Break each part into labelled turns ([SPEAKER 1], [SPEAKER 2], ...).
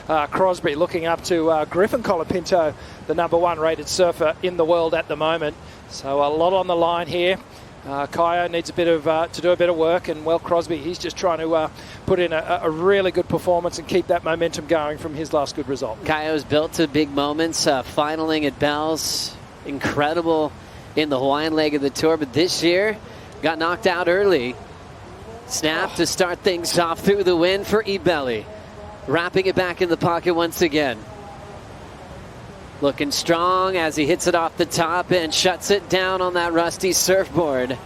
[SPEAKER 1] Crosby looking up to Griffin Colapinto, the #1 rated surfer in the world at the moment. So a lot on the line here. Caio needs a bit of to do a bit of work, and well, Crosby, he's just trying to put in a really good performance and keep that momentum going from his last good result.
[SPEAKER 2] Caio's built to big moments, finaling at Bell's, incredible in the Hawaiian leg of the tour, but this year got knocked out early. Snap to start things off through the wind for Ibelli, wrapping it back in the pocket once again. Looking strong as he hits it off the top and shuts it down on that rusty surfboard.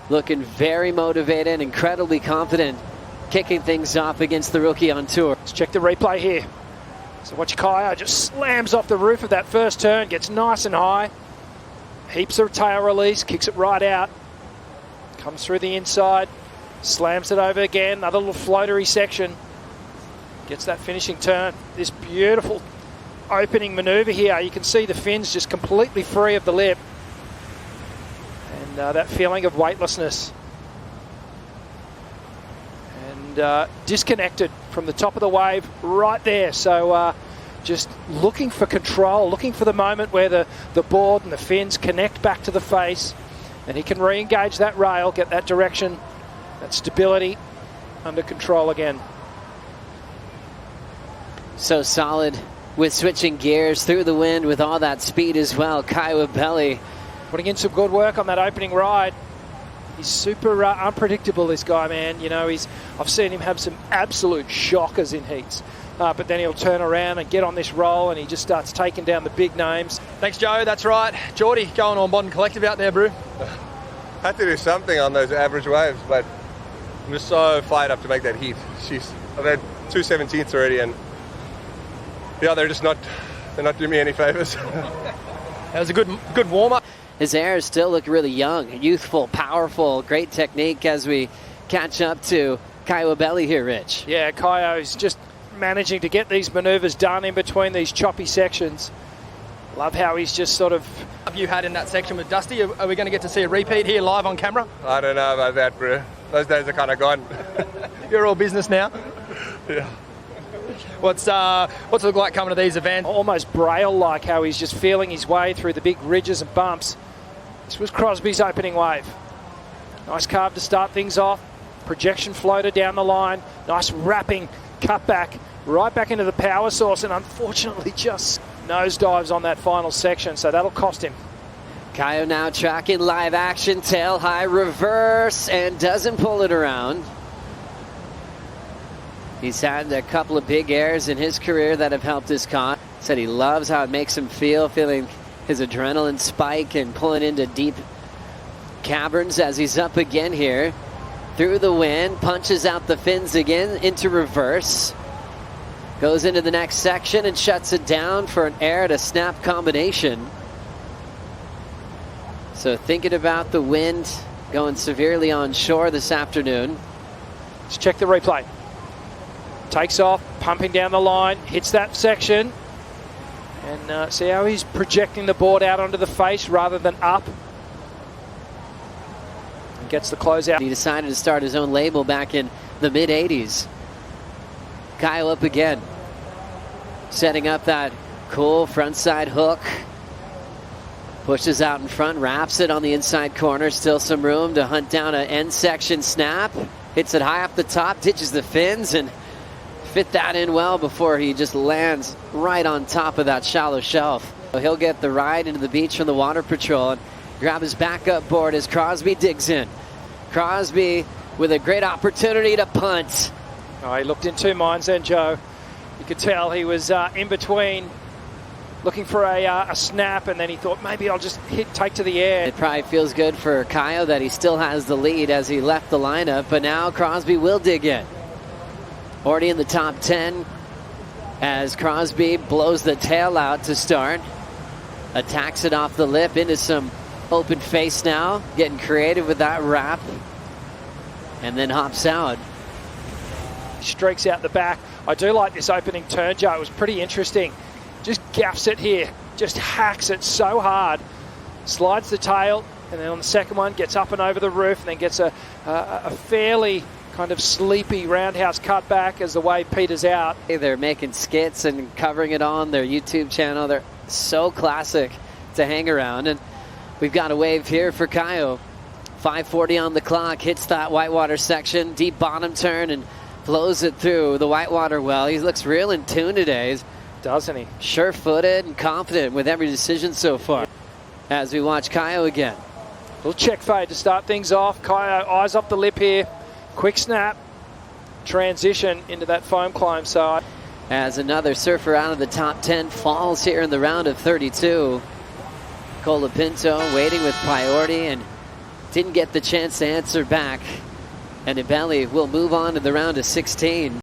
[SPEAKER 2] Looking very motivated, incredibly confident, kicking things off against the rookie on tour.
[SPEAKER 1] Let's check the replay here. So watch Caio just slams off the roof of that first turn, gets nice and high. Heaps of tail release, kicks it right out. Comes through the inside, slams it over again, another little floatery section. Gets that finishing turn. This beautiful opening maneuver here. You can see the fins just completely free of the lip. And that feeling of weightlessness. And disconnected from the top of the wave right there. So just looking for control, looking for the moment where the board and the fins connect back to the face. And he can re-engage that rail, get that direction, that stability under control again.
[SPEAKER 2] So solid with switching gears through the wind with all that speed as well. Caio Ibelli
[SPEAKER 1] putting in some good work on that opening ride. He's super unpredictable, this guy, man. You know, I've seen him have some absolute shockers in heats. But then he'll turn around and get on this roll and he just starts taking down the big names.
[SPEAKER 3] Thanks, Joe. That's right. Geordie going on Modern Collective out there, bro.
[SPEAKER 4] Had to do something on those average waves, but I'm just so fired up to make that heat. I've had 2 17ths already, and yeah, they're not doing me any favors.
[SPEAKER 3] That was a good warm-up.
[SPEAKER 2] His airs still look really young, youthful, powerful, great technique as we catch up to Caio Ibelli here, Rich.
[SPEAKER 1] Yeah, Caio's just managing to get these maneuvers done in between these choppy sections. Love how he's just sort of...
[SPEAKER 3] Have you had in that section with Dusty? Are we going to get to see a repeat here live on camera?
[SPEAKER 4] I don't know about that, bro. Those days are kind of gone.
[SPEAKER 3] You're all business now?
[SPEAKER 4] Yeah.
[SPEAKER 3] What's it look like coming to these events?
[SPEAKER 1] Almost Braille-like, how he's just feeling his way through the big ridges and bumps. This was Crosby's opening wave. Nice carve to start things off. Projection floater down the line. Nice wrapping cut back right back into the power source, and unfortunately just nosedives on that final section, so that'll cost him.
[SPEAKER 2] Caio now tracking live action, tail high reverse, and doesn't pull it around. He's had a couple of big airs in his career that have helped his cause. Said he loves how it makes him feel, feeling his adrenaline spike and pulling into deep caverns as he's up again here. Through the wind, punches out the fins again into reverse. Goes into the next section and shuts it down for an air to snap combination. So thinking about the wind going severely on shore this afternoon.
[SPEAKER 1] Let's check the replay. Takes off, pumping down the line, hits that section. And see how he's projecting the board out onto the face rather than up. And gets the closeout.
[SPEAKER 2] He decided to start his own label back in the mid-80s. Caio up again. Setting up that cool frontside hook. Pushes out in front, wraps it on the inside corner. Still some room to hunt down an end section snap. Hits it high up the top, ditches the fins, and fit that in well before he just lands right on top of that shallow shelf. So he'll get the ride into the beach from the water patrol and grab his backup board as Crosby digs in. Crosby with a great opportunity to punt.
[SPEAKER 1] Oh, he looked in two minds then, Joe. You could tell he was in between, looking for a snap, and then he thought maybe I'll just take to the air.
[SPEAKER 2] It probably feels good for Caio that he still has the lead as he left the lineup, but now Crosby will dig in. Already in the top 10 as Crosby blows the tail out to start. Attacks it off the lip into some open face now. Getting creative with that wrap. And then hops out.
[SPEAKER 1] Streaks out the back. I do like this opening turn, Joe. It was pretty interesting. Just gaffs it here. Just hacks it so hard. Slides the tail. And then on the second one, gets up and over the roof. And then gets a fairly kind of sleepy roundhouse cutback as the wave peters out.
[SPEAKER 2] They're making skits and covering it on their YouTube channel. They're so classic to hang around. And we've got a wave here for Caio. 5:40 on the clock, hits that whitewater section, deep bottom turn, and flows it through the whitewater well. He looks real in tune today.
[SPEAKER 1] Doesn't he?
[SPEAKER 2] Sure-footed and confident with every decision so far. As we watch Caio again.
[SPEAKER 1] Little check fade to start things off. Caio eyes up the lip here. Quick snap. Transition into that foam climb side.
[SPEAKER 2] As another surfer out of the top 10 falls here in the round of 32. Colapinto waiting with priority and didn't get the chance to answer back. And Ibelli will move on to the round of 16.